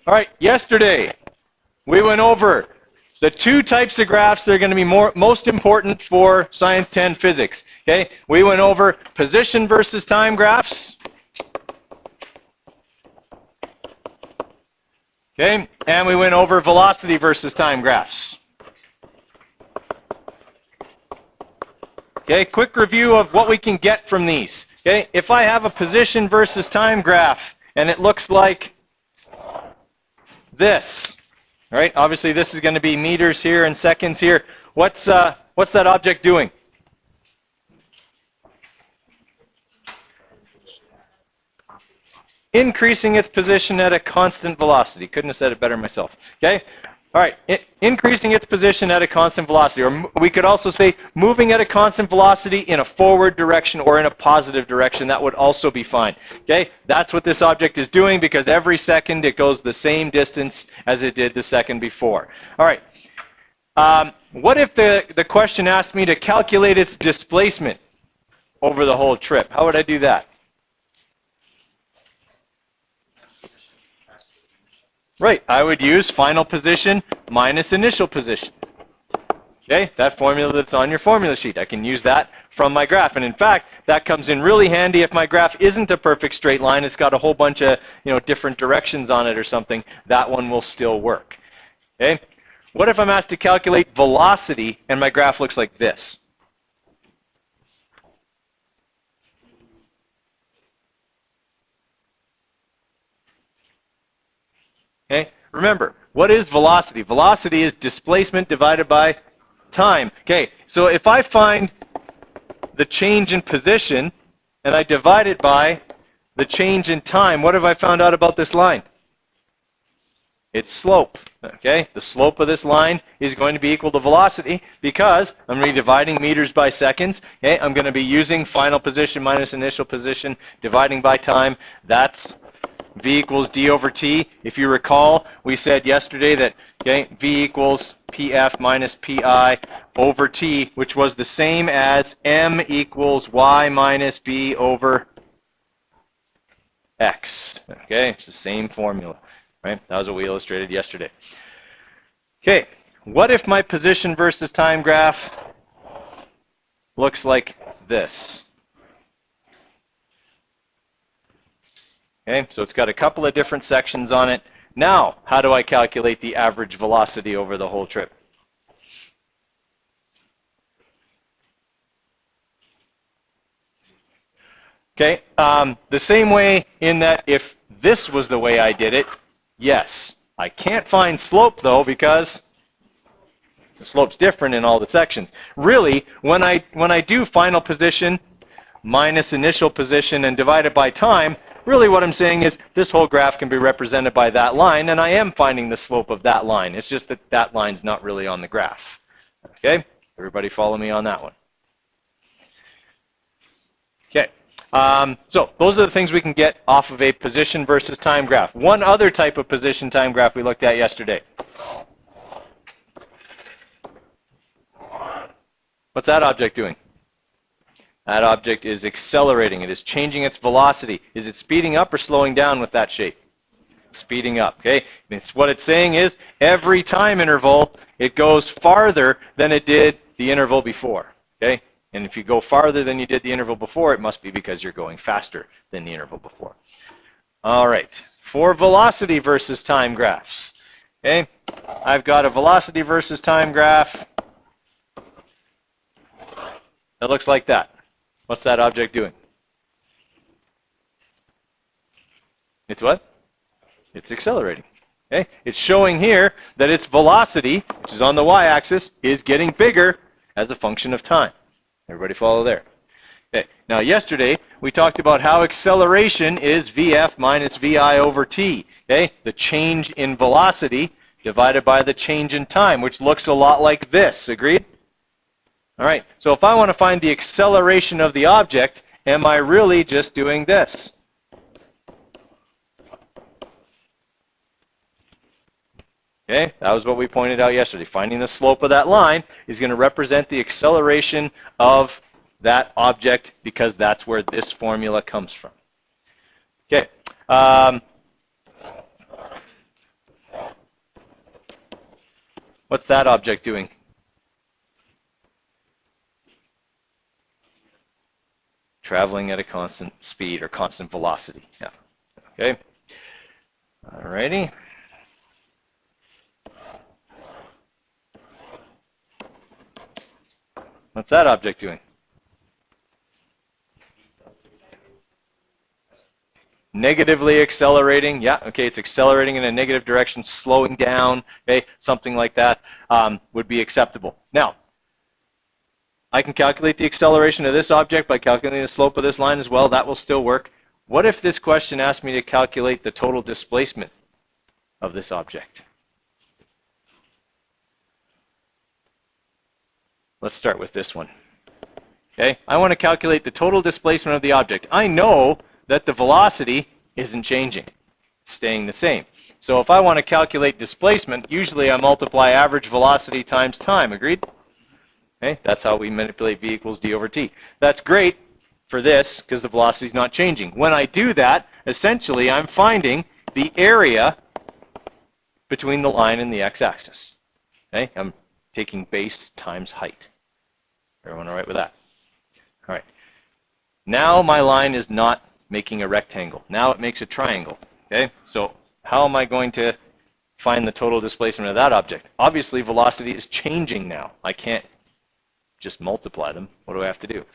All right, yesterday we went over the two types of graphs that are going to be most important for Science 10 physics. Okay, we went over position versus time graphs. Okay, and we went over velocity versus time graphs. Okay, quick review of what we can get from these. Okay, if I have a position versus time graph and it looks like this, right? Obviously, this is going to be meters here and seconds here. What's that object doing? Increasing its position at a constant velocity. Couldn't have said it better myself. Okay? All right. Increasing its position at a constant velocity. Or we could also say moving at a constant velocity in a forward direction or in a positive direction. That would also be fine. Okay? That's what this object is doing because every second it goes the same distance as it did the second before. All right. What if the question asked me to calculate its displacement over the whole trip? How would I do that? Right, I would use final position minus initial position. Okay, that formula that's on your formula sheet. I can use that from my graph. And in fact, that comes in really handy if my graph isn't a perfect straight line. It's got a whole bunch of different directions on it or something. That one will still work. Okay, what if I'm asked to calculate velocity and my graph looks like this? Okay, remember, what is velocity? Velocity is displacement divided by time. Okay, so if I find the change in position and I divide it by the change in time, what have I found out about this line? Its slope. Okay, the slope of this line is going to be equal to velocity because I'm going to be dividing meters by seconds. Okay, I'm going to be using final position minus initial position, dividing by time. That's V equals d over t. If you recall, we said yesterday that V equals pf minus pi over t, which was the same as m equals y minus b over x. Okay, it's the same formula, right? That was what we illustrated yesterday. Okay, what if my position versus time graph looks like this? Okay, so it's got a couple of different sections on it. Now, how do I calculate the average velocity over the whole trip? Okay, the same way in that if this was the way I did it, yes. I can't find slope though because the slope's different in all the sections. Really, when I do final position minus initial position and divide it by time, really what I'm saying is this whole graph can be represented by that line, and I am finding the slope of that line. It's just that that line's not really on the graph. Okay? Everybody follow me on that one. Okay. So those are the things we can get off of a position versus time graph. One other type of position time graph we looked at yesterday. What's that object doing? That object is accelerating. It is changing its velocity. Is it speeding up or slowing down with that shape? Speeding up, okay? What it's saying is every time interval, it goes farther than it did the interval before, okay? And if you go farther than you did the interval before, it must be because you're going faster than the interval before. All right, for velocity versus time graphs, okay? I've got a velocity versus time graph that looks like that. What's that object doing? It's what? It's accelerating. Okay? It's showing here that its velocity, which is on the y-axis, is getting bigger as a function of time. Everybody follow there? Okay. Now yesterday we talked about how acceleration is Vf minus Vi over t. Okay? The change in velocity divided by the change in time, which looks a lot like this. Agreed? All right, so if I want to find the acceleration of the object, am I really just doing this? Okay, that was what we pointed out yesterday. Finding the slope of that line is going to represent the acceleration of that object because that's where this formula comes from. Okay, What's that object doing? Traveling at a constant speed or constant velocity. Yeah. Okay. Alrighty. What's that object doing? Negatively accelerating. Yeah, okay, it's accelerating in a negative direction, slowing down, okay, something like that would be acceptable. Now, I can calculate the acceleration of this object by calculating the slope of this line as well. That will still work. What if this question asked me to calculate the total displacement of this object? Let's start with this one. Okay, I want to calculate the total displacement of the object. I know that the velocity isn't changing. It's staying the same. So if I want to calculate displacement, usually I multiply average velocity times time. Agreed? Okay, that's how we manipulate v equals d over t. That's great for this because the velocity is not changing. When I do that, essentially I'm finding the area between the line and the x-axis. Okay, I'm taking base times height. Everyone all right with that? All right. Now my line is not making a rectangle. Now it makes a triangle. Okay, so how am I going to find the total displacement of that object? Obviously, velocity is changing now. I can't just multiply them. What do I have to do?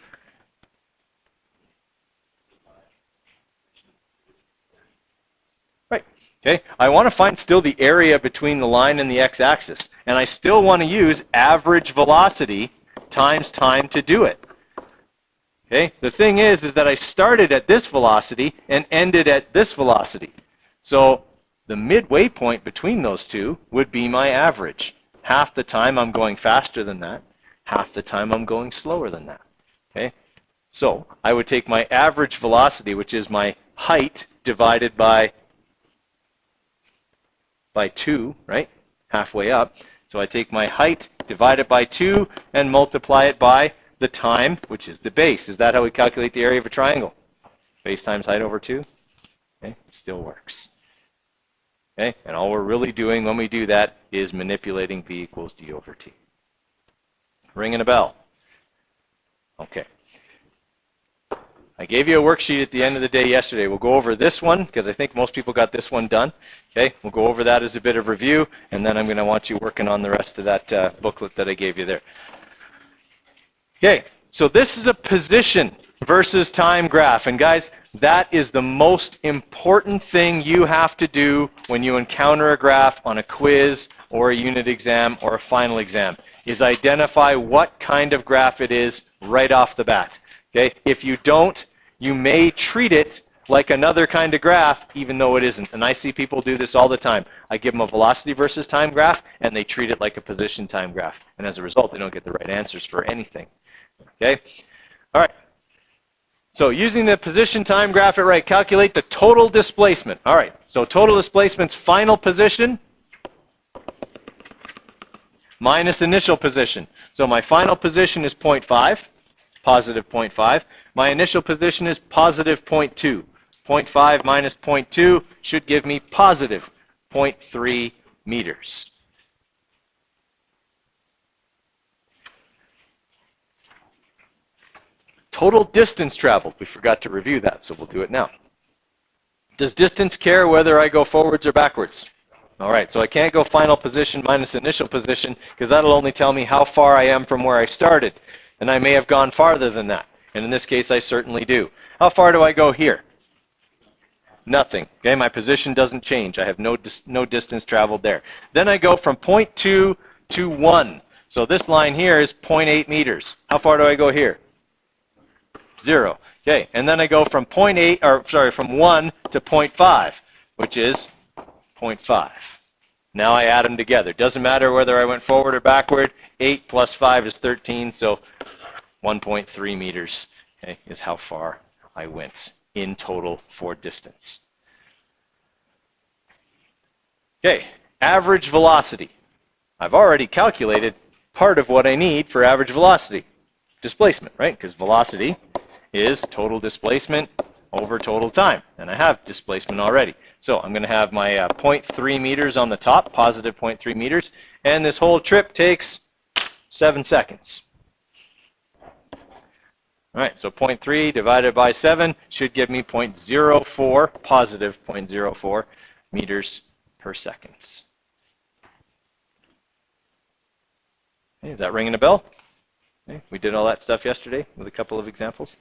Right. Okay, I want to find still the area between the line and the x-axis, and I still want to use average velocity times time to do it. Okay, the thing is that I started at this velocity and ended at this velocity. So the midway point between those two would be my average. Half the time I'm going faster than that, half the time I'm going slower than that. Okay, so I would take my average velocity, which is my height divided by 2, right? Halfway up. So I take my height, divide it by 2, and multiply it by the time, which is the base. Is that how we calculate the area of a triangle? Base times height over 2? Okay, it still works. Okay, and all we're really doing when we do that is manipulating v equals d over t. Ringing a bell. Okay. I gave you a worksheet at the end of the day yesterday. We'll go over this one because I think most people got this one done. Okay, we'll go over that as a bit of review, and then I'm going to want you working on the rest of that booklet that I gave you there. Okay, so this is a position versus time graph. And guys, that is the most important thing you have to do when you encounter a graph on a quiz or a unit exam or a final exam, is identify what kind of graph it is right off the bat. Okay, if you don't, you may treat it like another kind of graph, even though it isn't. And I see people do this all the time. I give them a velocity versus time graph, and they treat it like a position time graph. And as a result, they don't get the right answers for anything. Okay? All right. So using the position time graph it right, calculate the total displacement. All right. So total displacement's final position minus initial position. So my final position is 0.5, positive 0.5. My initial position is positive 0.2. 0.5 minus 0.2 should give me positive 0.3 meters. Total distance traveled. We forgot to review that, so we'll do it now. Does distance care whether I go forwards or backwards? All right, so I can't go final position minus initial position because that'll only tell me how far I am from where I started. And I may have gone farther than that. And in this case, I certainly do. How far do I go here? Nothing. Okay, my position doesn't change. I have no distance traveled there. Then I go from 0.2 to 1. So this line here is 0.8 meters. How far do I go here? 0. Okay, and then I go from from 1 to 0.5, which is 0.5. Now I add them together. Doesn't matter whether I went forward or backward. 8 plus 5 is 13, so 1.3 meters, okay, is how far I went in total for distance. Okay, average velocity. I've already calculated part of what I need for average velocity. Displacement, right? Because velocity is total displacement over total time. And I have displacement already. So I'm going to have my 0.3 meters on the top, positive 0.3 meters. And this whole trip takes 7 seconds. All right, so 0.3 divided by 7 should give me 0.04, positive 0.04 meters per second. Okay, is that ringing a bell? Okay, we did all that stuff yesterday with a couple of examples.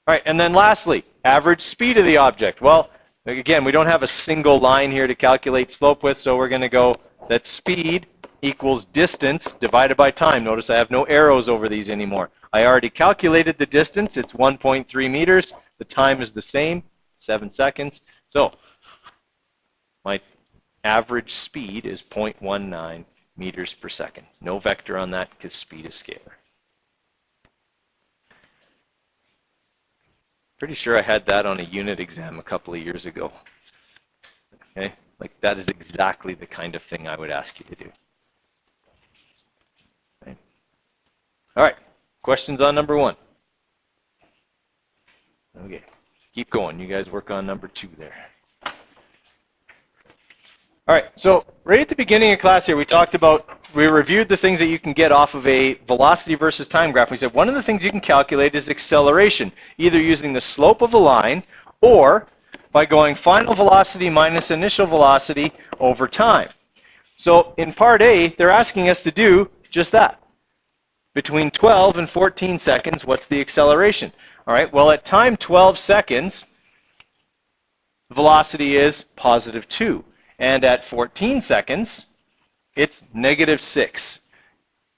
All right, and then lastly, average speed of the object. Well, again, we don't have a single line here to calculate slope with, so we're going to go that speed equals distance divided by time. Notice I have no arrows over these anymore. I already calculated the distance. It's 1.3 meters. The time is the same, 7 seconds. So my average speed is 0.19 meters per second. No vector on that because speed is scalar. Pretty sure I had that on a unit exam a couple of years ago. Okay, like that is exactly the kind of thing I would ask you to do. Okay. All right, questions on number 1? Okay, keep going. You guys work on number 2 there. All right, so right at the beginning of class here, we reviewed the things that you can get off of a velocity versus time graph. We said one of the things you can calculate is acceleration, either using the slope of a line or by going final velocity minus initial velocity over time. So in part A, they're asking us to do just that. Between 12 and 14 seconds, what's the acceleration? All right, well, at time 12 seconds, velocity is positive 2. And at 14 seconds, it's negative 6.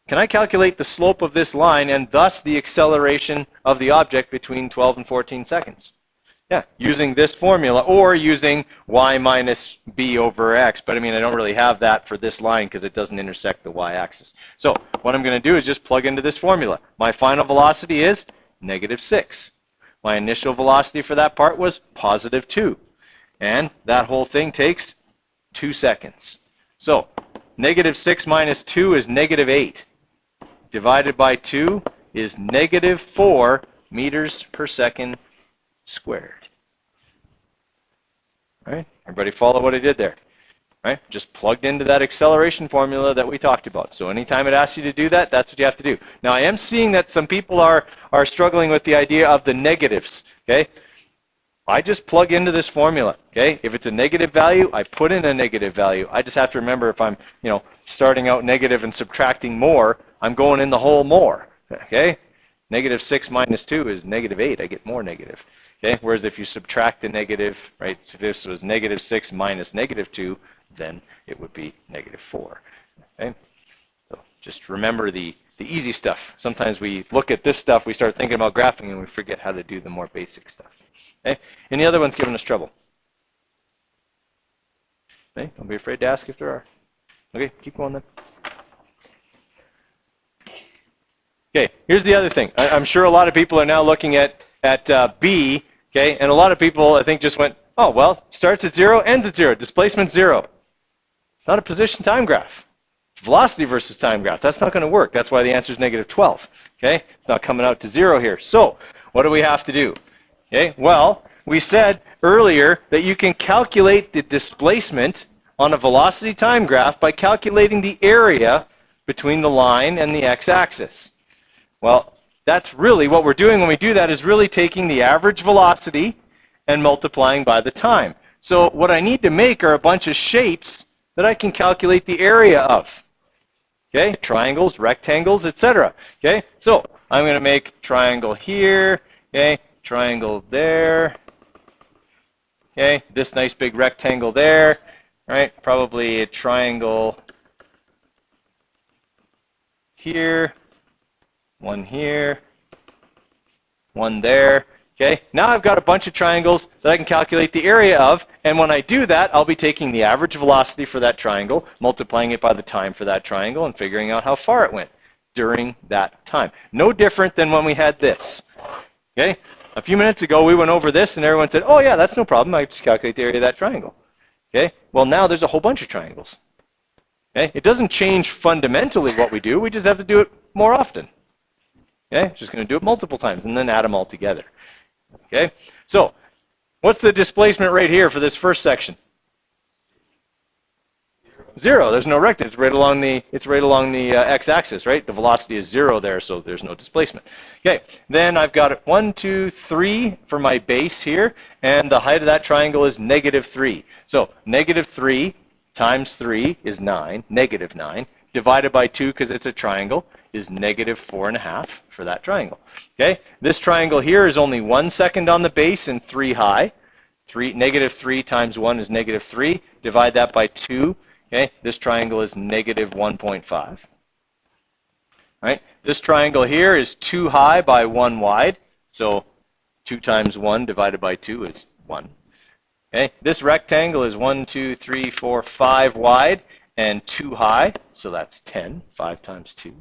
Can I calculate the slope of this line and thus the acceleration of the object between 12 and 14 seconds? Yeah, using this formula or using y minus b over x. But I mean, I don't really have that for this line because it doesn't intersect the y-axis. So what I'm going to do is just plug into this formula. My final velocity is negative 6. My initial velocity for that part was positive 2. And that whole thing takes 2 seconds. So negative 6 minus 2 is negative 8. Divided by 2 is negative 4 meters per second squared. All right, everybody follow what I did there? All right, just plugged into that acceleration formula that we talked about. So anytime it asks you to do that, that's what you have to do. Now I am seeing that some people are struggling with the idea of the negatives. Okay, I just plug into this formula. Okay, if it's a negative value, I put in a negative value. I just have to remember if I'm, starting out negative and subtracting more, I'm going in the whole more. Okay, negative 6 minus 2 is negative 8. I get more negative. Okay, whereas if you subtract the negative, right, so if this was negative 6 minus negative 2, then it would be negative 4. Okay, so just remember the easy stuff. Sometimes we look at this stuff, we start thinking about graphing, and we forget how to do the more basic stuff. Okay, and the other one's giving us trouble. Okay, don't be afraid to ask if there are. Okay, keep going then. Okay, here's the other thing. I'm sure a lot of people are now looking at B, okay, and a lot of people I think just went, oh, well, starts at 0, ends at 0, displacement 0. It's not a position time graph. It's velocity versus time graph. That's not going to work. That's why the answer is negative 12. Okay, it's not coming out to 0 here. So what do we have to do? Okay, well, we said earlier that you can calculate the displacement on a velocity time graph by calculating the area between the line and the x-axis. Well, that's really what we're doing when we do that is really taking the average velocity and multiplying by the time. So what I need to make are a bunch of shapes that I can calculate the area of. Okay, triangles, rectangles, etc. Okay, so I'm going to make triangle here, okay, triangle there, okay, this nice big rectangle there, right, probably a triangle here, one here, one there. Okay, now I've got a bunch of triangles that I can calculate the area of, and when I do that, I'll be taking the average velocity for that triangle, multiplying it by the time for that triangle, and figuring out how far it went during that time. No different than when we had this. Okay, a few minutes ago we went over this, and everyone said, oh yeah, that's no problem, I just calculate the area of that triangle. Okay, well now there's a whole bunch of triangles. Okay, it doesn't change fundamentally what we do, we just have to do it more often. Okay, just going to do it multiple times and then add them all together. Okay, so what's the displacement rate here for this first section? 0. There's no rectangle. It's right along the x-axis, right? The velocity is 0 there, so there's no displacement. Okay, then I've got 1, 2, 3 for my base here, and the height of that triangle is -3. So -3 times 3 is 9, -9, divided by 2, because it's a triangle, is -4.5 for that triangle. Okay, this triangle here is only 1 second on the base and 3 high. -3 times 1 is -3. Divide that by 2. Okay, this triangle is -1.5. Right? This triangle here is 2 high by 1 wide. So 2 times 1 divided by 2 is 1. Okay, this rectangle is 1, 2, 3, 4, 5 wide and 2 high. So that's 10. 5 times 2.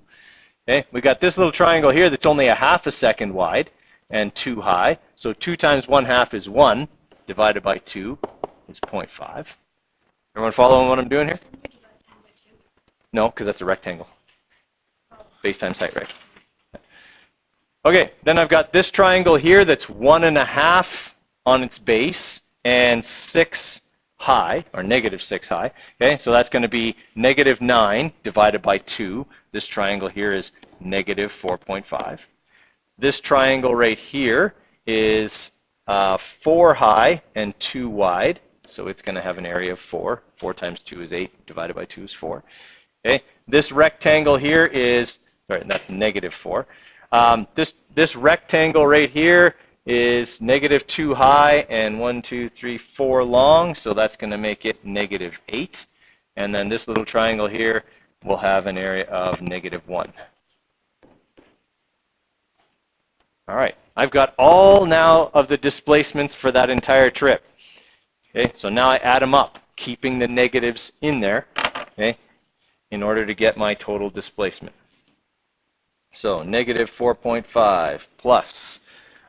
Okay, we got this little triangle here that's only a half a second wide and 2 high. So 2 times 1/2 is 1. Divided by 2 is 0.5. Everyone following what I'm doing here? No, because that's a rectangle. Base times height, right? Okay, then I've got this triangle here that's 1.5 on its base and 6 high, or -6 high. Okay, so that's going to be -9 divided by 2. This triangle here is -4.5. This triangle right here is 4 high and 2 wide. So it's going to have an area of 4. 4 times 2 is 8. Divided by 2 is 4. Okay. This rectangle here is, sorry, that's -4. This rectangle right here is -2 high and 1, 2, 3, 4 long. So that's going to make it -8. And then this little triangle here will have an area of -1. All right. I've got all now of the displacements for that entire trip. Okay, so now I add them up, keeping the negatives in there, okay, in order to get my total displacement. So -4.5 plus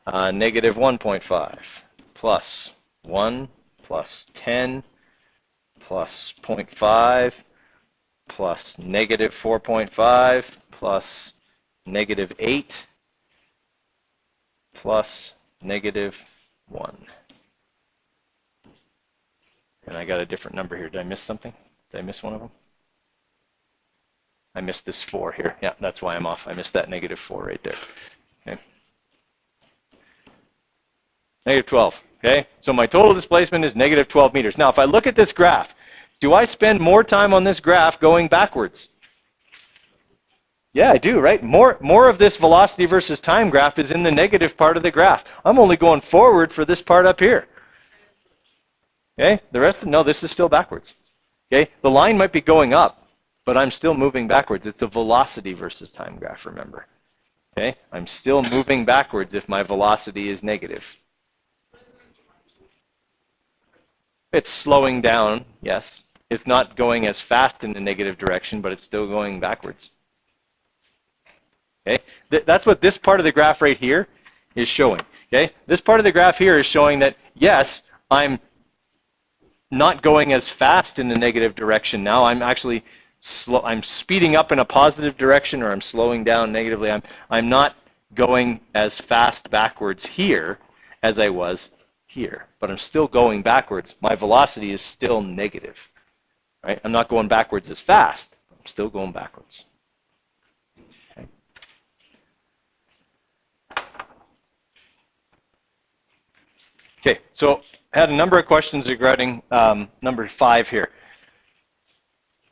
-1.5 plus 1 plus 10 plus 0.5 plus -4.5 plus -8 plus -1. And I got a different number here. Did I miss something? Did I miss one of them? I missed this 4 here. Yeah, that's why I'm off. I missed that -4 right there. Okay. -12. Okay, so my total displacement is -12 meters. Now, if I look at this graph, do I spend more time on this graph going backwards? Yeah, I do, right? More of this velocity versus time graph is in the negative part of the graph. I'm only going forward for this part up here. Okay, the rest, no, this is still backwards. Okay, the line might be going up, but I'm still moving backwards. It's a velocity versus time graph, remember. Okay, I'm still moving backwards if my velocity is negative. It's slowing down, yes. It's not going as fast in the negative direction, but it's still going backwards. Okay, that's what this part of the graph right here is showing. Okay, this part of the graph here is showing that, yes, I'm not going as fast in the negative direction now. I'm actually I'm speeding up in a positive direction, or I'm slowing down negatively. I'm not going as fast backwards here as I was here, but I'm still going backwards. My velocity is still negative. Right? I'm not going backwards as fast. I'm still going backwards. Okay. Okay, so I had a number of questions regarding number 5 here.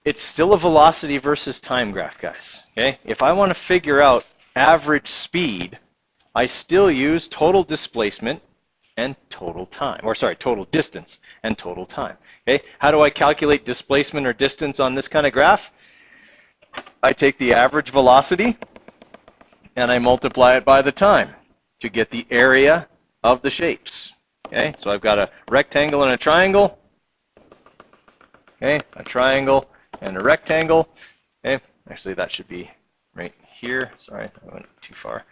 It's still a velocity versus time graph, guys. Okay, if I want to figure out average speed, I still use total displacement and total time, or sorry, total distance and total time. Okay, how do I calculate displacement or distance on this kind of graph? I take the average velocity and I multiply it by the time to get the area of the shapes. Okay, so I've got a rectangle and a triangle. Okay, a triangle and a rectangle. Okay, actually that should be right here. Sorry, I went too far.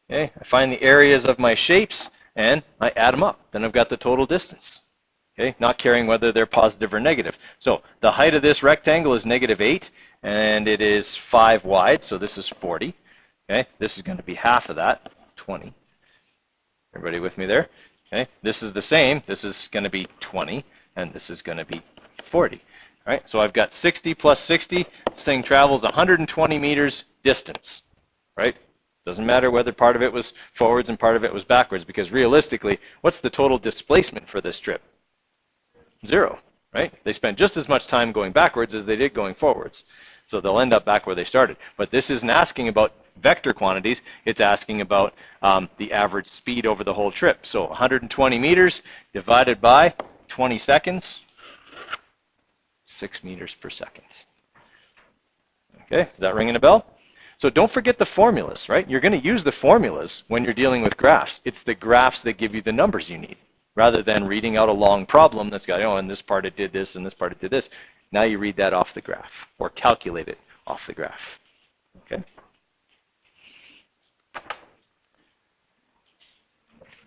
Okay, I find the areas of my shapes and I add them up. Then I've got the total distance. Okay, not caring whether they're positive or negative. So the height of this rectangle is -8 and it is 5 wide, so this is 40. Okay, this is going to be half of that. 20. Everybody with me there? Okay, this is the same. This is going to be 20, and this is going to be 40. All right, so I've got 60 plus 60. This thing travels 120 meters distance, right? Doesn't matter whether part of it was forwards and part of it was backwards, because realistically, what's the total displacement for this trip? 0, right? They spent just as much time going backwards as they did going forwards. So they'll end up back where they started. But this isn't asking about vector quantities. It's asking about the average speed over the whole trip. So 120 meters divided by 20 seconds, 6 meters per second. Okay, is that ringing a bell? So don't forget the formulas, right? You're going to use the formulas when you're dealing with graphs. It's the graphs that give you the numbers you need, rather than reading out a long problem that's got, oh, in this part it did this, and this part it did this. Now you read that off the graph, or calculate it off the graph. Okay.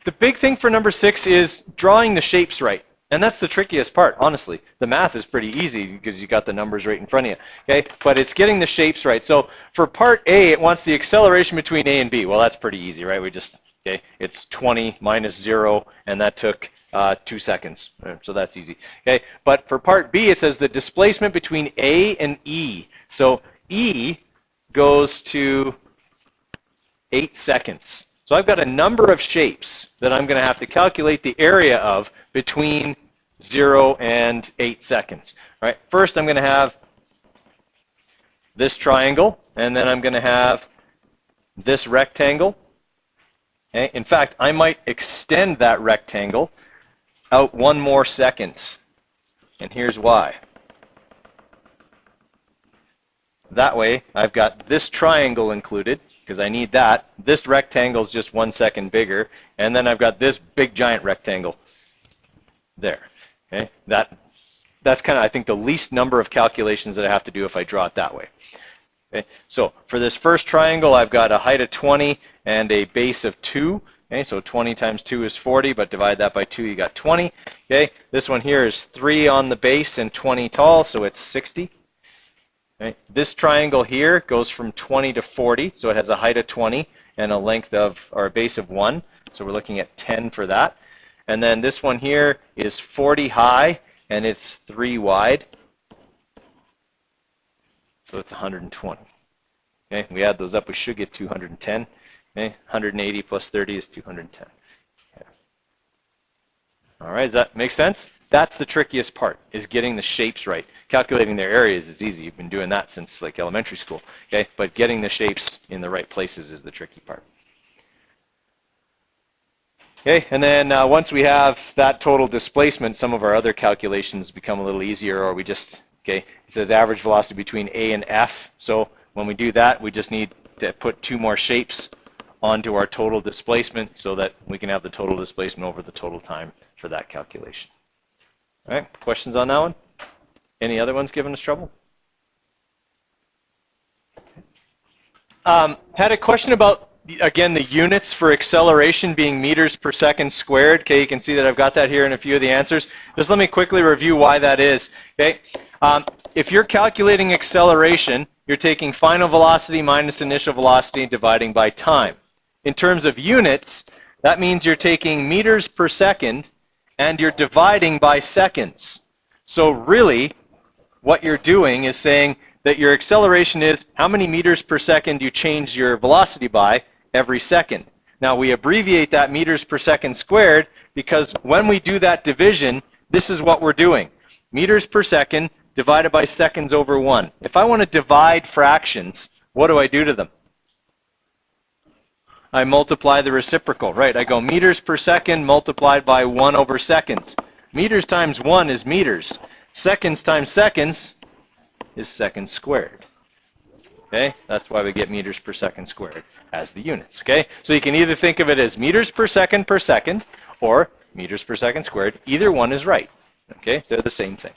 The big thing for number 6 is drawing the shapes right. And that's the trickiest part, honestly. The math is pretty easy because you got the numbers right in front of you. Okay, but it's getting the shapes right. So for part A, it wants the acceleration between A and B. Well, that's pretty easy, right? We just, okay, it's 20 minus 0, and that took 2 seconds. So that's easy. Okay, but for part B, it says the displacement between A and E. So E goes to 8 seconds. So I've got a number of shapes that I'm going to have to calculate the area of between 0 and 8 seconds. All right, first I'm going to have this triangle, and then I'm going to have this rectangle. Okay? In fact, I might extend that rectangle out 1 more second, and here's why. That way, I've got this triangle included, because I need that. This rectangle is just 1 second bigger, and then I've got this big giant rectangle there. Okay, that's kind of, I think, the least number of calculations that I have to do if I draw it that way. Okay, so for this first triangle, I've got a height of 20 and a base of 2. Okay, so 20 times 2 is 40, but divide that by 2, you got 20. Okay, this one here is 3 on the base and 20 tall, so it's 60. Okay. This triangle here goes from 20 to 40, so it has a height of 20 and a length of, or a base of 1. So we're looking at 10 for that. And then this one here is 40 high and it's 3 wide. So it's 120. Okay, we add those up, we should get 210. Okay, 180 plus 30 is 210. Okay. All right, does that make sense? That's the trickiest part, is getting the shapes right. Calculating their areas is easy. You've been doing that since like elementary school. Okay, but getting the shapes in the right places is the tricky part. Okay, and then once we have that total displacement, some of our other calculations become a little easier, or we just, okay, it says average velocity between A and F. So when we do that, we just need to put 2 more shapes onto our total displacement so that we can have the total displacement over the total time for that calculation. All right, questions on that one? Any other ones giving us trouble? Had a question about, again, the units for acceleration being meters per second squared. Okay, you can see that I've got that here in a few of the answers. Just let me quickly review why that is. Okay, if you're calculating acceleration, you're taking final velocity minus initial velocity and dividing by time. In terms of units, that means you're taking meters per second and you're dividing by seconds. So really, what you're doing is saying that your acceleration is how many meters per second you change your velocity by every second. Now we abbreviate that meters per second squared because when we do that division, this is what we're doing. Meters per second divided by seconds over 1. If I want to divide fractions, what do I do to them? I multiply the reciprocal, right? I go meters per second multiplied by 1 over seconds. Meters times 1 is meters. Seconds times seconds is seconds squared. Okay, that's why we get meters per second squared as the units. Okay, so you can either think of it as meters per second or meters per second squared. Either one is right. Okay, they're the same thing.